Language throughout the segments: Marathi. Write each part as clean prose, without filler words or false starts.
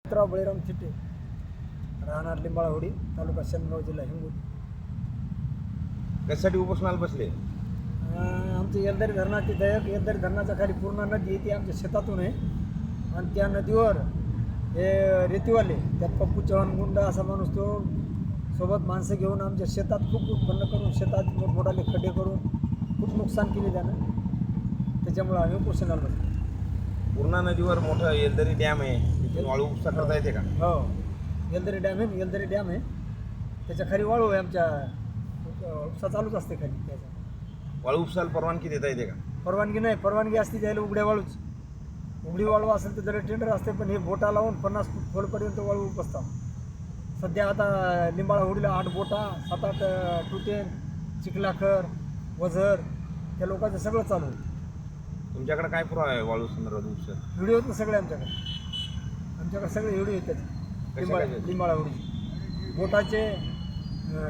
बळीराम थिटे, राहणार लिंबाळाहोडी, तालुका शेनगाव, जिल्हा हिंगोली. कशासाठी उपोषणाला बसले? आमची येलदरी धरणाची दयक, येलदरी धरणाच्या खाली पूर्ण नदी आहे ती आमच्या शेतातून आहे आणि त्या नदीवर हे रेतीवाले त्यात पप्पू चव्हाण गुंड असा माणूस तो सोबत माणसं घेऊन आमच्या शेतात खूप उत्पन्न करून शेतात मोठमोठाले खड्डे करून खूप नुकसान केले त्यानं. त्याच्यामुळे आम्ही उपोषणाला बसलो. पूर्णा नदीवर मोठा येलदरी डॅम आहे, तिथून वाळू उपसा करता येते का? हो, येलदरी डॅम आहे, येलदरी डॅम आहे, त्याच्या खाली वाळू आहे. आमच्या उपसा चालूच असते खाली. त्याचा वाळू उपसाला परवानगी देता येते का? परवानगी नाही, परवानगी असते द्यायला उघड्या वाळूच. उघडी वाळू असेल तर जरा टेंडर असते, पण हे बोटा लावून 50 फूट खोलपर्यंत वाळू उपसतात. सध्या आता लिंबाळाहोडीला 8 बोटा, 7-8 टुटेन, चिखलाखर, वझर त्या लोकांचं सगळं चालू आहे. तुमच्याकडे काय पुरावा आहे वाळू संदर्भात उपसा? व्हिडिओ आहेत ना सगळे आमच्याकडे सगळे व्हिडिओ आहेत त्याचे. लिंबाळाहोडीचे बोटाचे,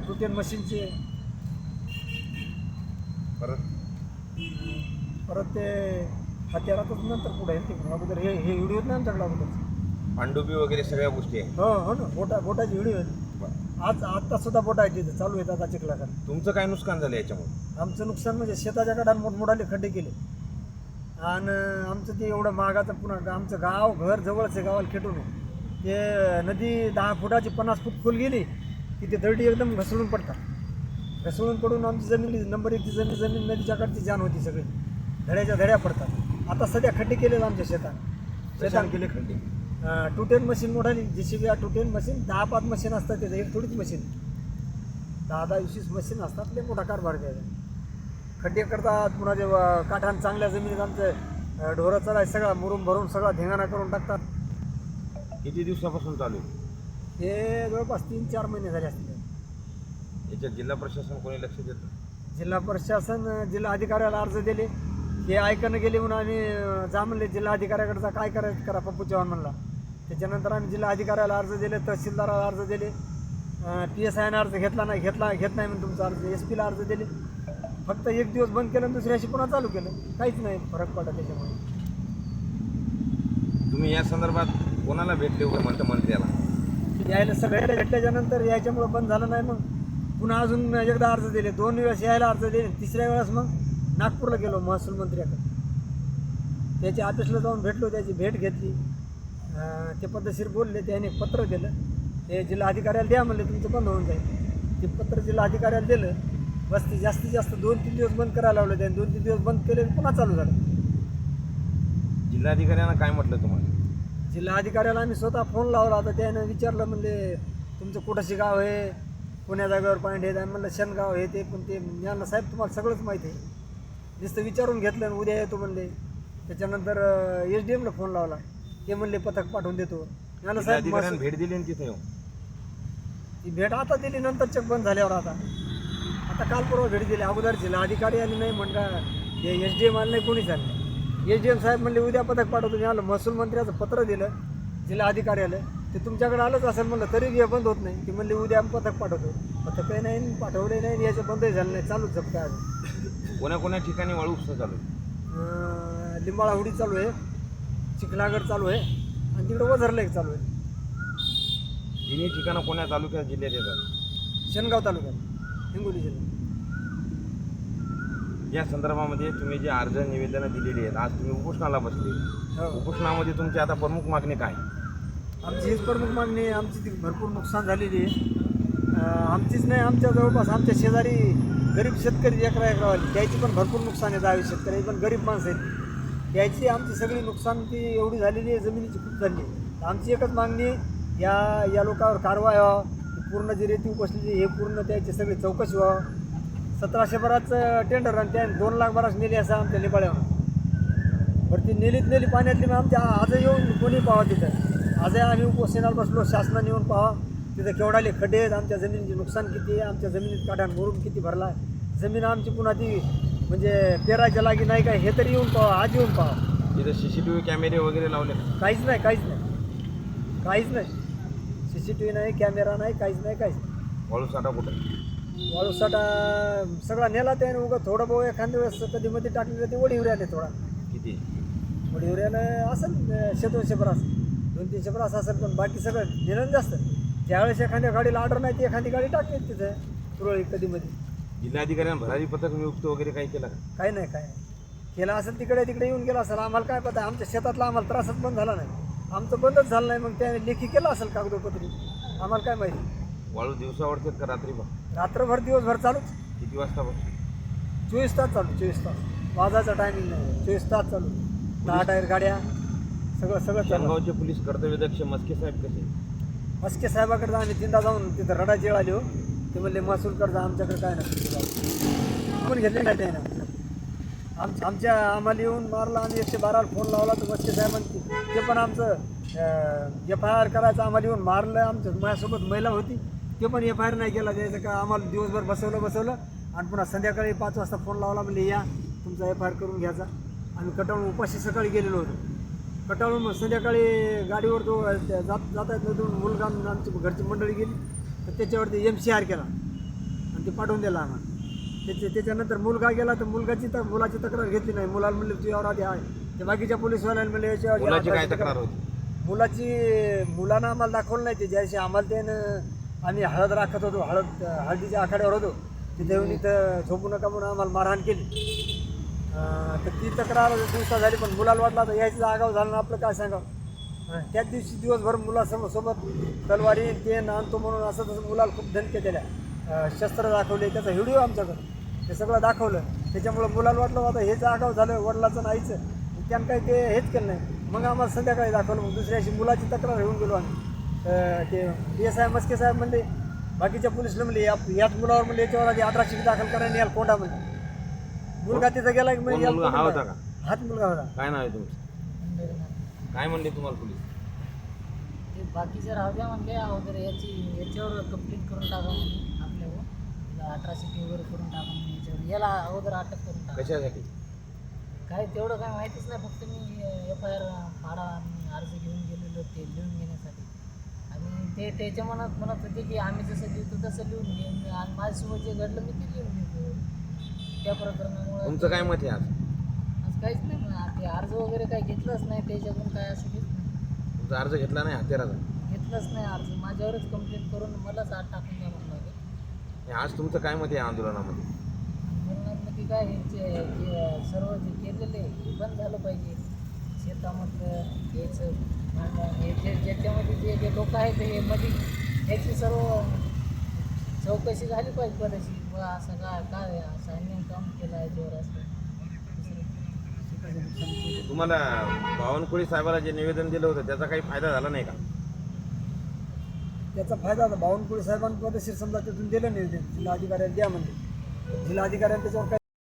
टुटेन मशीनचे, परत ते हत्यारातच नंतर पुढे आहे ते अगोदर हे व्हिडिओ नाही आमच्याकडे अगोदर. पांडुबी वगैरे सगळ्या गोष्टी आहे. हो ना, बोटाची व्हिडिओ आहे. आत्ता सुद्धा बोटा आहे तिथे चालू आहेत आता चिखलाखर. तुमचं काय नुकसान झालं याच्यामुळे? आमचं नुकसान म्हणजे शेताच्या गडात मोठमोठाले खड्डे केले आणि आमचं ते एवढं महागाचं पुन्हा आमचं गाव घर जवळच आहे, गावाला खेटून आहे. ते नदी 10 फुटाची 50 फूट खोल गेली की ते दरडी एकदम घसरून पडतात. घसरून पडून आमची जमीन नंबर 1ची जमीन नदीच्या कडची जाण होती, सगळी धड्याच्या धड्या पडतात. आता सध्या खड्डे केले आमच्या शेतात केले खड्डे. टुटेन मशीन मोठाली JCB टुटेन मशीन 10-5 मशीन असतात. त्याचं एक थोडीच मशीन 10-20 मशीन असतात. ते मोठा कारभार द्यायचा. खड्डे करतात, पुन्हा ते काठान चांगल्या जमिनीत आमचं ढोरं चढाय सगळा मुरुम भरून सगळा धिंगाणा करून टाकतात. किती दिवसापासून चालू आहे? हे जवळपास 3-4 महिने झाले असतील. याच्यात जिल्हा प्रशासन कोणी लक्ष देतं? जिल्हा प्रशासन जिल्हा अधिकाऱ्याला अर्ज दिले, हे ऐकणं गेले म्हणून आम्ही जा म्हणले जिल्हा अधिकाऱ्याकडचा काय करायचं करा पप्पू चव्हाण म्हणला. त्याच्यानंतर आम्ही जिल्हा अधिकाऱ्याला अर्ज दिले, तहसीलदाराला अर्ज दिले, PSIने अर्ज घेत नाही म्हणून तुमचा अर्ज, SP ला अर्ज दिले. फक्त एक दिवस बंद केलं, दुसऱ्याशी पुन्हा चालू केलं. काहीच नाही फरक पडला त्याच्यामुळे. तुम्ही या संदर्भात कोणाला भेटले होते मंत्र्याला? यायला सगळ्याला भेटल्याच्यानंतर याच्यामुळं बंद झालं नाही. मग पुन्हा अजून एकदा अर्ज दिले, 2 वेळेस यायला अर्ज दिले. तिसऱ्या वेळेस मग नागपूरला गेलो महसूल मंत्र्याकडे. त्याच्या ऑफिसला जाऊन भेटलो, त्याची भेट घेतली. ते पद्धतशीर बोलले, त्याने एक पत्र दिलं, ते जिल्हा अधिकाऱ्याला द्या म्हणले, तुमचं बंद होऊन जाईल. ते पत्र जिल्हा अधिकाऱ्याला दिलं. बस ते जास्तीत जास्त 2-3 दिवस बंद करायला लावलं. त्याने 2-3 दिवस बंद केले, पुन्हा चालू झालं. जिल्हाधिकाऱ्यांना काय म्हटलं तुम्हाला? जिल्हा अधिकाऱ्याला आम्ही स्वतः फोन लावला होता. त्यानं विचारलं, म्हणले तुमचं कुठंशी गाव आहे, कोण्या जागेवर पॉईंट आहे? म्हणलं शेनगाव आहे ते. पण ते ज्ञान साहेब तुम्हाला सगळंच माहिती आहे, नुसतं विचारून घेतलं, उद्या येतो म्हणले. त्याच्यानंतर SDMला फोन लावला, ते म्हणले पथक पाठवून देतो. ज्ञान साहेब भेट दिली तिथे येऊ? ती भेट आता दिली, नंतर चेक बंद झाल्यावर. आता काल परवा भेट दिली. अगोदर जिल्हा अधिकारी आले नाही म्हणता, हे SDM आलं नाही, कोणीच आलं नाही. SDM साहेब म्हणले उद्या पथक पाठवतो. मी आलं महसूल मंत्र्याचं पत्र दिलं जिल्हा अधिकाऱ्याला, ते तुमच्याकडे आलंच असेल म्हणलं, तरी हे बंद होत नाही. ती म्हणले उद्या आम्ही पथक पाठवतो. पथकही नाही, पाठवले नाही, याचं बंदही झालं नाही, चालूच झपका आहे. कोण्या ठिकाणी वाळू उपसा चालू आहे? लिंबाळाहोडी चालू आहे, चिखलागड चालू आहे आणि तिकडं वझरला एक चालू आहे. तिन्ही ठिकाणं कोण्या तालुक्यात जिल्ह्यात येतात? शेनगाव तालुक्यात, हिंगोली जिल्हा. या संदर्भामध्ये तुम्ही जे अर्ज निवेदनं दिलेली आहेत, आज तुम्ही उपोषणाला बसले. उपोषणामध्ये तुमची आता प्रमुख मागणी काय? आमची हीच प्रमुख मागणी आहे. आमची ती भरपूर नुकसान झालेली आहे. आमचीच नाही, आमच्या जवळपास आमच्या शेजारी गरीब शेतकरी एकरावाली त्याची पण भरपूर नुकसान आहे. 10 शेतकरी पण गरीब माणसं आहेत, त्याची आमची सगळी नुकसान ती एवढी झालेली आहे, जमिनीची खूप झाली आहे. आमची एकच मागणी आहे, या लोकांवर कारवाई व्हावं. पूर्ण जी रेती उपसलेली हे पूर्ण त्याची सगळी चौकशी व्हावं. 1700 बराचं टेंडर आणि त्याने 2 लाख बराच नेली असं आमच्या लिंबाळ्यावर. बरं ती नेली पाण्यातली. मग आमच्या आज येऊन कोणी पाहावं तिथं. आजही आम्ही उपोषणाला बसलो, शासनाने येऊन पाहा तिथं केवढाले खड्डे आहेत, आमच्या जमिनीचे नुकसान किती आहे, आमच्या जमिनीत काढान मुरुम किती भरला आहे, जमीन आमची पुन्हा ती म्हणजे पेरायच्या लागी नाही काय, हे तरी येऊन पाहा, आज येऊन पाहा. तिथं CCTV कॅमेरे वगैरे लावले? काहीच नाही. CCTV नाही, कॅमेरा नाही, काहीच नाही. वाळू साठा कुठं? वाळू साठा सगळा नेला त्याने. उगा थोडं भाऊ एखाद्या वेळेस कधी मध्ये टाकलेलं ते वडीवर आले. थोडा किती वडीवर आलं असेल 100-200 बराच. 200-300 पण असं असेल, पण बाकी सगळं नेलं जास्त. ज्यावेळेस एखाद्या गाडीला ऑर्डर नाही ती एखादी गाडी टाकते तिथे तुरळी कधीमध्ये. जिल्हाधिकाऱ्यांनी भरारी पथक नियुक्त वगैरे काही केलं का? काही नाही काय नाही केलं असेल तिकडे येऊन गेला असेल. आम्हाला काय पता, आमच्या शेतातला आम्हाला त्रासच बंद झाला नाही. आमचं बंदच झालं नाही, मग त्याने लेखी केलं असेल कागदोपत्री, आम्हाला काय माहिती. वाळू दिवसा आवडतात का रात्री पण? रात्रभर दिवसभर चालूच, किती वाजता पण? 24 तास चालू, 24 तास. वाजायचा टायमिंग नाही, 24 तास चालू. 10 टायर गाड्या सगळं चालू. जळगावचे पोलीस कर्तव्यदक्ष मस्के साहेब कसे? मस्के साहेबाकडे आम्ही 3दा जाऊन तिथं रडाची वेळ आली हो. ते म्हणले महसूल कर्ज आमच्याकडे काय नाही, आपण घेतले नाही त्यानं. आमच्या आम्हाला येऊन मारला. आम्ही 112ला फोन लावला तर मस्के साहेबांनी ते पण आमचं FIR करायचं आम्हाला येऊन मारलं. आमचं माझ्यासोबत महिला होती, ते पण FIR नाही केला. त्याचं का आम्हाला दिवसभर बसवलं आणि पुन्हा संध्याकाळी 5 वाजता फोन लावला, म्हणले या तुमचा FIR करून घ्यायचा. आम्ही कटाळून उपाशी सकाळी गेलेलो होतो. कटाळून मग संध्याकाळी गाडीवर तो जाता येत मुलगा आमची घरची मंडळी गेली तर त्याच्यावरती MCR केला आणि ते पाठवून दिला आम्हाला. त्याच्यानंतर मुलगा गेला तर मुलाची तक्रार घेतली नाही. मुलाला म्हणले तू यावर आधी आहे. ते बाकीच्या पोलीसवाल्यांनी म्हणले याच्यावर मुलाची काय तक्रार होती? मुलानं आम्हाला दाखवलं नाही. ते ज्याशी आम्हाला त्यानं आम्ही हळद राखत होतो, हळदीच्या आखाड्यावर होतो, तिथे येऊन इथं झोपू नका म्हणून आम्हाला मारहाण केली. तर ती तक्रार दिवसा झाली, पण मुलाला वाटला तर यायचं आगाव झालं ना आपलं काय सांगावं. त्याच दिवशी दिवसभर मुलासोबत तलवारी ते आणतो म्हणून असं तसं मुलाला खूप धमक्या दिल्या, शस्त्र दाखवले, त्याचा व्हिडिओ आमच्याकडं ते सगळं दाखवलं. त्याच्यामुळं मुलाला वाटलं आता हेच आगाव झालं वडिलाचं नाहीचं, त्यानं काही ते हेच केलं नाही. मग आम्हाला संध्याकाळी दाखवलं. मग दुसऱ्या दिवशी मुलाची तक्रार घेऊन गेलो आम्ही. ते PSI मस्के साहेब म्हणले बाकीच्या पोलिसला म्हणले याच मुलावर म्हणले याच्यावर आधी 18 दाखल करायला याल कोंडा म्हणले. मुलगा तिथं गेला की म्हणजे मुलगा हा होता का? हाच मुलगा होता. काय नाव आहे तुमचं? काय म्हणले तुम्हाला पोलीस? ते बाकीचे राहू द्या म्हणले, अगोदर याच्यावर कंप्लेंट करून टाका म्हणून आपल्यावर 18 वगैरे करून टाका म्हणून याच्यावर, याला अगोदर अटक करून टाका. कशासाठी? काय तेवढं काय माहितीच नाही, फक्त मी FIR फाडा आणि अर्ज घेऊन गेलेलो ते लिहून घेण्यासाठी. आणि ते त्याच्या म्हणत होते की आम्ही जसं लिहितो तसं लिहून घेईन आणि माझ्यासोबत जे घडलं मी ते लिहून घेतो. त्या प्रकरणामुळे तुमचं काय मत आहे आज? आज काहीच नाही मग ते अर्ज वगैरे काही घेतलंच नाही, त्याच्यातून काय असं घेत नाही. तुमचा अर्ज घेतला नाही हत्याराचा? घेतलंच नाही अर्ज, माझ्यावरच कंप्लेंट करून मलाच आत टाकून द्या म्हणलं होतं. आज तुमचं काय मत आहे आंदोलनामध्ये? आंदोलनामध्ये काय जे सर्व जे केलेलं आहे हे बंद झालं पाहिजे. शेतामधलं याचं भांडण हे ज्याच्यामध्ये जे लोक आहेत हे मध्ये याची सर्व चौकशी झाली पाहिजे बऱ्याचशी. व असं काय असं अन्याय काम केलं याच्यावर असं तुम्हाला बावनकुळे साहेबाला जे निवेदन दिलं होतं त्याचा काही फायदा झाला नाही का? त्याचा फायदा आता बावनकुळे साहेबांनी पद्धतशीर समजा तिथून दिलं नाही. जिल्हाधिकाऱ्याला द्या म्हणजे जिल्हाधिकाऱ्यांनी त्याच्यावर काही